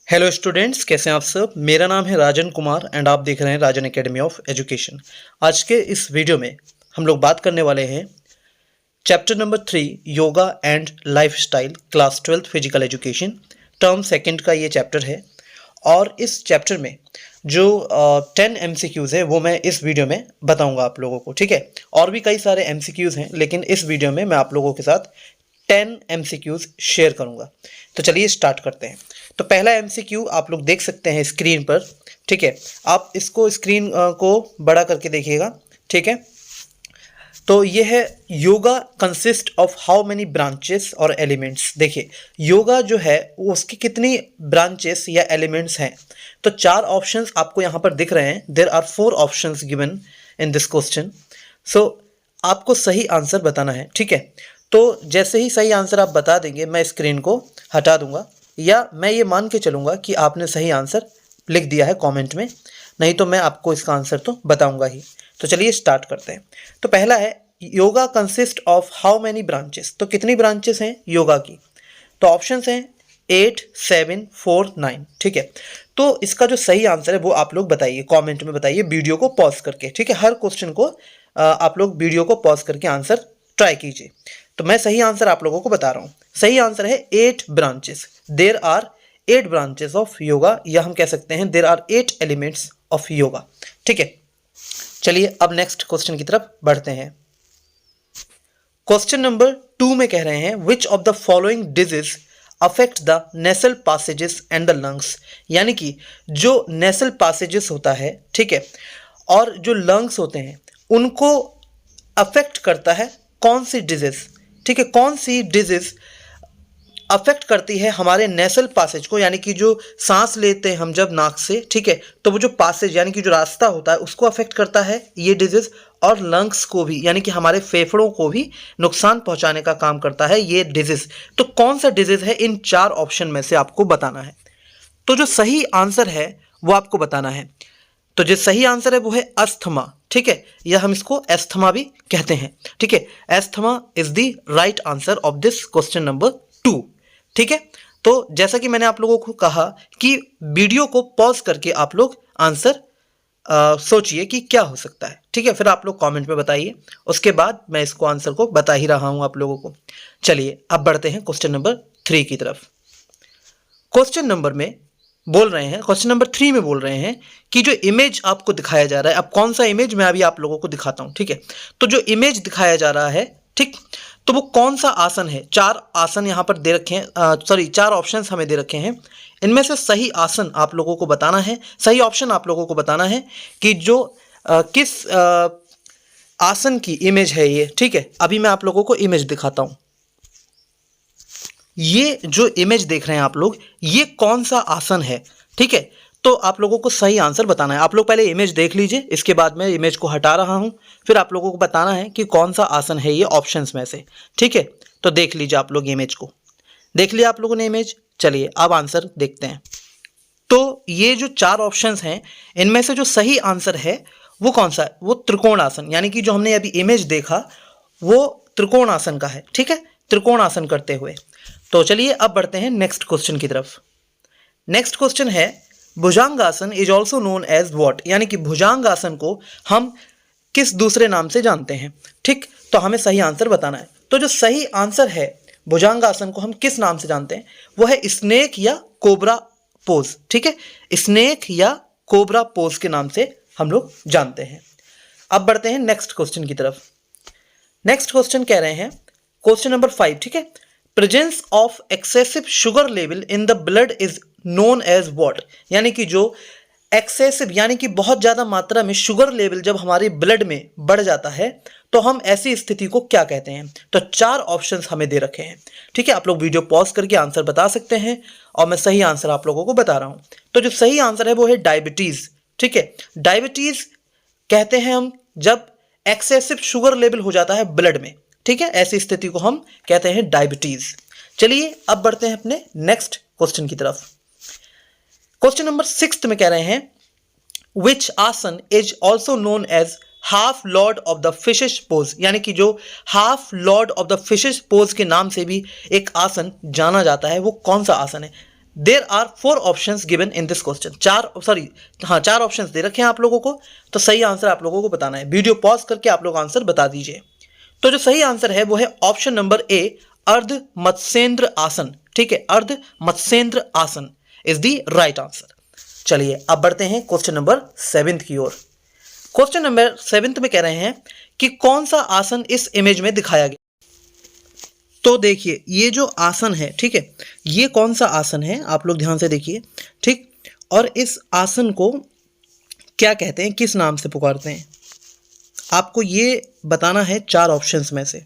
Hello students, कैसे हैं आप सब। मेरा नाम है राजन कुमार एंड आप देख रहे हैं राजन एकेडमी ऑफ एजुकेशन। आज के इस वीडियो में हम लोग बात करने वाले हैं chapter number 3 yoga and lifestyle, class 12 physical education, term second का ये चैप्टर है। और इस चैप्टर में जो 10 MCQs है वो मैं इस वीडियो में बताऊंगा आप लोगों को, ठीक है। और भी कई सारे MCQs हैं, लेकिन इस वीडियो में मैं आप लोगों के साथ 10 MCQs शेयर करूंगा। तो चलिए स्टार्ट करते हैं। तो पहला MCQ आप लोग देख सकते हैं स्क्रीन पर, ठीक है। आप इसको स्क्रीन को बड़ा करके देखिएगा, ठीक है। तो ये है yoga consist of how many branches और एलिमेंट्स। देखिए योगा जो है वो उसकी कितनी ब्रांचेस या एलिमेंट्स हैं। तो 4 ऑप्शंस आपको यहाँ पर दिख रहे हैं। There are 4 options given in this question. So आपको सही आंसर बताना है, ठीक है। तो जैसे ही सही आंसर आप बता देंगे मैं स्क्रीन को हटा दूंगा, या मैं ये मान के चलूँगा कि आपने सही आंसर लिख दिया है कमेंट में, नहीं तो मैं आपको इसका आंसर तो बताऊंगा ही। तो चलिए स्टार्ट करते हैं। तो पहला है yoga consist of how many branches. तो कितनी ब्रांचेस हैं योगा की। तो ऑप्शंस हैं 8, 7, 4, 9, ठीक है। तो इसका जो सही आंसर है वो आप लोग बताइए, कमेंट में बताइए वीडियो को पॉज करके, ठीक है। हर क्वेश्चन को आप लोग वीडियो को पॉज करके आंसर ट्राई कीजिए। तो मैं सही आंसर आप लोगों को बता रहा हूँ। सही आंसर है 8 branches. There are 8 branches of yoga, या हम कह सकते हैं there are 8 elements of yoga, ठीक है। चलिए अब नेक्स्ट क्वेश्चन की तरफ बढ़ते हैं। क्वेश्चन नंबर 2 में कह रहे हैं which of the following disease affect the nasal passages and the lungs. यानी कि जो नेसल पासेजेस होता है, ठीक है, और जो लंग्स होते हैं उनको अफेक्ट करता है कौन सी डिजीज, ठीक है। कौन सी डिजीज अफेक्ट करती है हमारे नेसल पासेज को, यानी कि जो सांस लेते हैं हम जब नाक से, ठीक है, तो वो जो पासेज यानी कि जो रास्ता होता है उसको अफेक्ट करता है ये डिजीज, और लंग्स को भी यानी कि हमारे फेफड़ों को भी नुकसान पहुंचाने का काम करता है ये डिजीज। तो कौन सा डिजीज है इन 4 ऑप्शन में से आपको बताना है। तो जो सही आंसर है वो आपको बताना है। तो जो सही आंसर है वो है अस्थमा, ठीक है, या हम इसको एस्थमा भी कहते हैं, ठीक है। Asthma is the right answer of this question number 2, ठीक है। तो जैसा कि मैंने आप लोगों को कहा कि वीडियो को पॉज करके आप लोग आंसर सोचिए कि क्या हो सकता है, ठीक है। फिर आप लोग कमेंट में बताइए, उसके बाद मैं इसको आंसर को बता ही रहा हूं आप लोगों को। चलिए अब बढ़ते हैं क्वेश्चन नंबर 3 की तरफ। क्वेश्चन नंबर 3 में बोल रहे हैं कि जो इमेज आपको दिखाया जा रहा है, अब कौन सा इमेज मैं अभी आप लोगों को दिखाता हूं, ठीक है। तो जो इमेज दिखाया जा रहा है, ठीक, तो वो कौन सा आसन है। 4 आसन यहाँ पर दे रखे हैं, 4 ऑप्शंस हमें दे रखे हैं। इनमें से सही आसन आप लोगों को बताना है, सही ऑप्शन आप लोगों को बताना है कि जो किस आसन की इमेज है ये, ठीक है। अभी मैं आप लोगों को इमेज दिखाता हूँ। ये जो इमेज देख रहे हैं आप लोग, ये कौन सा आसन है, ठीक है। तो आप लोगों को सही आंसर बताना है। आप लोग पहले इमेज देख लीजिए, इसके बाद मैं इमेज को हटा रहा हूं, फिर आप लोगों को बताना है कि कौन सा आसन है ये ऑप्शंस में से, ठीक है। तो देख लीजिए आप लोग इमेज को, देख लिया आप लोगों ने इमेज। चलिए अब आंसर देखते हैं। तो ये जो 4 ऑप्शंस हैं इनमें से जो सही आंसर है वो कौन सा है, वो त्रिकोण आसन, यानी कि जो हमने अभी इमेज देखा वो त्रिकोण आसन का है, ठीक है, त्रिकोण आसन करते हुए। तो चलिए अब बढ़ते हैं नेक्स्ट क्वेश्चन की तरफ। नेक्स्ट क्वेश्चन है Bhujangasana is also known as what. यानी कि भुजंगासन को हम किस दूसरे नाम से जानते हैं, ठीक। तो हमें सही आंसर बताना है। तो जो सही आंसर है भुजंगासन को हम किस नाम से जानते हैं वो है स्नेक या कोबरा पोज, ठीक है। स्नेक या कोबरा पोज के नाम से हम लोग जानते हैं। अब बढ़ते हैं नेक्स्ट क्वेश्चन की तरफ। नेक्स्ट क्वेश्चन कह रहे हैं क्वेश्चन नंबर 5, ठीक है। Presence of excessive sugar level in the blood is known as what. यानी कि जो एक्सेसिव यानी कि बहुत ज़्यादा मात्रा में शुगर लेवल जब हमारे ब्लड में बढ़ जाता है तो हम ऐसी स्थिति को क्या कहते हैं। तो 4 ऑप्शंस हमें दे रखे हैं, ठीक है। आप लोग वीडियो पॉज करके आंसर बता सकते हैं और मैं सही आंसर आप लोगों को बता रहा हूँ। तो जो सही आंसर है वो है डायबिटीज़, ठीक है। डायबिटीज़ कहते हैं हम जब एक्सेसिव शुगर लेवल हो जाता है ब्लड में, ठीक है, ऐसी स्थिति को हम कहते हैं डायबिटीज़। चलिए अब बढ़ते हैं अपने नेक्स्ट क्वेश्चन की तरफ। क्वेश्चन नंबर 6 में कह रहे हैं which asan is also known as half lord of the fishes pose. यानी कि जो half lord of the fishes pose के नाम से भी एक आसन जाना जाता है वो कौन सा आसन है। There are 4 options given in this question. चार ऑप्शंस दे रखे हैं आप लोगों को, तो सही आंसर आप लोगों को बताना है। वीडियो पॉज करके आप लोग आंसर बता दीजिए। तो जो सही आंसर है वो है ऑप्शन नंबर ए, अर्ध मत्स्येंद्र आसन। ठीक है, अर्ध मत्स्येंद्र आसन इज द राइट आंसर। चलिए अब बढ़ते हैं क्वेश्चन नंबर 7 की ओर। क्वेश्चन नंबर 7 में कह रहे हैं कि कौन सा आसन इस इमेज में दिखाया गया। तो देखिए ये जो आसन है, ठीक है, ये कौन सा आसन है आप लोग ध्यान से देखिए। ठीक, और इस आसन को क्या कहते हैं, किस नाम से पुकारते हैं, आपको ये बताना है 4 ऑप्शंस में से।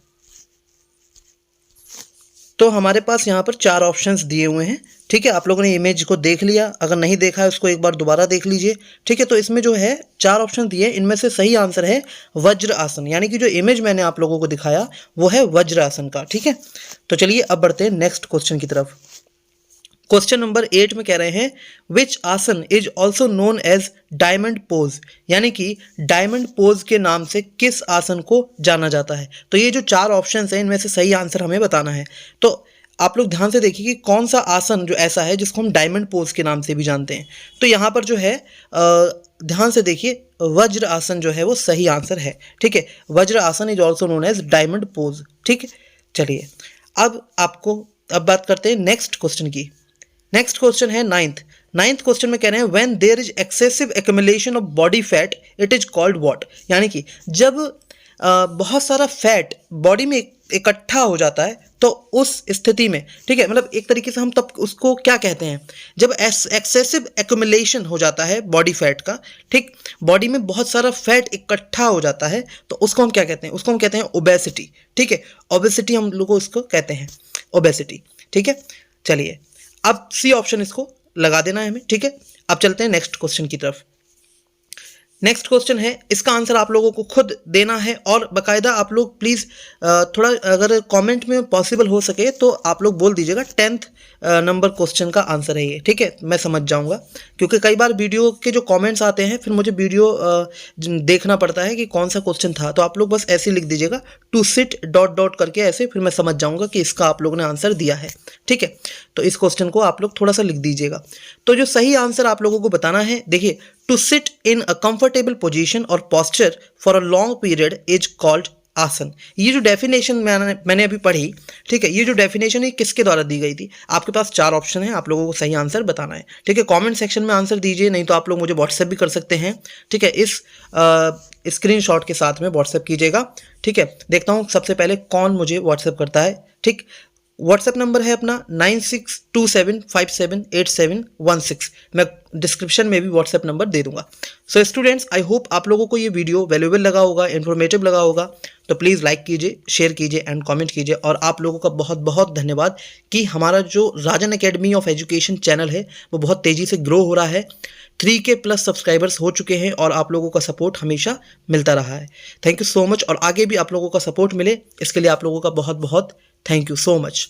तो हमारे पास यहाँ पर 4 ऑप्शंस दिए हुए हैं। ठीक है, आप लोगों ने इमेज को देख लिया, अगर नहीं देखा है उसको एक बार दोबारा देख लीजिए। ठीक है, तो इसमें जो है 4 ऑप्शन दिए, इनमें से सही आंसर है वज्र आसन, यानी कि जो इमेज मैंने आप लोगों को दिखाया वो है वज्र आसन का। ठीक है, तो चलिए अब बढ़ते हैं नेक्स्ट क्वेश्चन की तरफ। क्वेश्चन नंबर 8 में कह रहे हैं which asan is also known as diamond pose, यानी कि डायमंड पोज के नाम से किस आसन को जाना जाता है। तो ये जो 4 ऑप्शंस हैं इनमें से सही आंसर हमें बताना है। तो आप लोग ध्यान से देखिए कि कौन सा आसन जो ऐसा है जिसको हम डायमंड पोज के नाम से भी जानते हैं। तो यहाँ पर जो है ध्यान से देखिए, वज्र आसन जो है वो सही आंसर है। ठीक है, Vajra asan is also known as diamond pose. ठीक है, चलिए अब बात करते हैं नेक्स्ट क्वेश्चन की। नेक्स्ट क्वेश्चन है नाइन्थ क्वेश्चन में कह रहे हैं when there is excessive accumulation of body fat it is called what, यानी कि जब बहुत सारा फैट बॉडी में इकट्ठा हो जाता है तो उस स्थिति में, ठीक है, मतलब एक तरीके से हम तब उसको क्या कहते हैं, जब एक्सेसिव एक्यूमुलेशन हो जाता है बॉडी फैट का, ठीक, बॉडी में बहुत सारा फैट इकट्ठा हो जाता है तो उसको हम क्या कहते हैं, उसको हम कहते हैं ओबेसिटी। ठीक है, ओबेसिटी हम लोग उसको कहते हैं, ओबेसिटी। ठीक है, चलिए अब सी ऑप्शन इसको लगा देना है हमें। ठीक है, अब चलते हैं नेक्स्ट क्वेश्चन की तरफ। नेक्स्ट क्वेश्चन है, इसका आंसर आप लोगों को खुद देना है और बाकायदा आप लोग प्लीज़ थोड़ा अगर कमेंट में पॉसिबल हो सके तो आप लोग बोल दीजिएगा 10th नंबर क्वेश्चन का आंसर है ये। ठीक है, मैं समझ जाऊंगा, क्योंकि कई बार वीडियो के जो कमेंट्स आते हैं फिर मुझे वीडियो देखना पड़ता है कि कौन सा क्वेश्चन था। तो आप लोग बस ऐसे लिख दीजिएगा टू सिट ... करके ऐसे, फिर मैं समझ जाऊंगा कि इसका आप लोगों ने आंसर दिया है। ठीक है, तो इस क्वेश्चन को आप लोग थोड़ा सा लिख दीजिएगा। तो जो सही आंसर आप लोगों को बताना है, देखिए, to sit in a comfortable position or posture for a long period is called asana. ये जो डेफिनेशन मैंने अभी पढ़ी, ठीक है, ये जो डेफिनेशन है किसके द्वारा दी गई थी। आपके पास 4 ऑप्शन है, आप लोगों को सही आंसर बताना है। ठीक है, कमेंट सेक्शन में आंसर दीजिए, नहीं तो आप लोग मुझे व्हाट्सएप भी कर सकते हैं। ठीक है, इस स्क्रीनशॉट के साथ में व्हाट्सएप कीजिएगा। ठीक है, देखता हूँ सबसे पहले कौन मुझे व्हाट्सएप करता है। ठीक, व्हाट्सएप नंबर है अपना 9627578716। मैं डिस्क्रिप्शन में भी व्हाट्सएप नंबर दे दूंगा। सो स्टूडेंट्स, आई होप आप लोगों को ये वीडियो वैल्यूएबल लगा होगा, इन्फॉर्मेटिव लगा होगा। तो प्लीज़ लाइक कीजिए, शेयर कीजिए एंड कमेंट कीजिए। और आप लोगों का बहुत बहुत धन्यवाद कि हमारा जो राजन एकेडमी ऑफ एजुकेशन चैनल है वो बहुत तेज़ी से ग्रो हो रहा है। 3K+ सब्सक्राइबर्स हो चुके हैं और आप लोगों का सपोर्ट हमेशा मिलता रहा है। थैंक यू सो मच, और आगे भी आप लोगों का सपोर्ट मिले इसके लिए आप लोगों का बहुत बहुत थैंक यू सो मच।